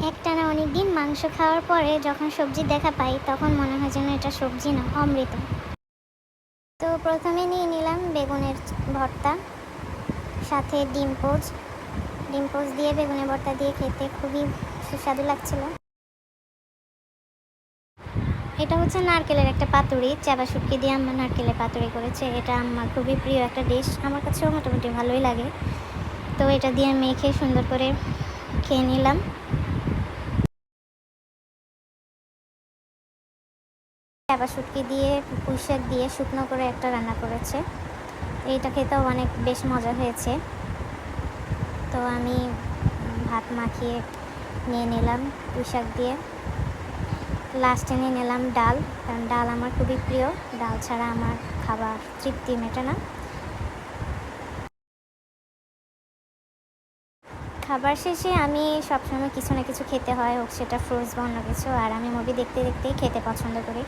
একটানা অনেক দিন মাংস খাওয়ার পরে যখন সবজি দেখা পাই তখন মনে হয় যেন এটা সবজি না, অমৃত। তো প্রথমে নিয়ে নিলাম বেগুনের ভর্তা, সাথে ডিম পোচ দিয়ে বেগুনের ভর্তা দিয়ে খেতে খুবই সুস্বাদু লাগছিল। এটা হচ্ছে নারকেলের একটা পাতুরি, চাবা শুটকি দিয়ে আম্মা নারকেলের পাতুরি করেছে। এটা আমার খুবই প্রিয় একটা ডিশ, আমার কাছেও মোটামুটি ভালোই লাগে। তো এটা দিয়ে মেখে সুন্দর করে খেয়ে নিলাম। চাবা শুটকি দিয়ে পুঁই শাক দিয়ে শুকনো করে একটা রান্না করেছে, এইটা খেতেও অনেক বেশ মজা হয়েছে। তো আমি ভাত মাখিয়ে নিয়ে নিলাম পুঁই শাক দিয়ে। লাস্টে নিয়ে নিলাম ডাল, কারণ ডাল আমার খুবই প্রিয়, ডাল ছাড়া আমার খাবার তৃপ্তি মেটে না। খাবার শেষে আমি সবসময় কিছু না কিছু খেতে হয়, হোক সেটা ফ্রুটস বা অন্য কিছু, আর আমি মুভি দেখতে দেখতেই খেতে পছন্দ করি।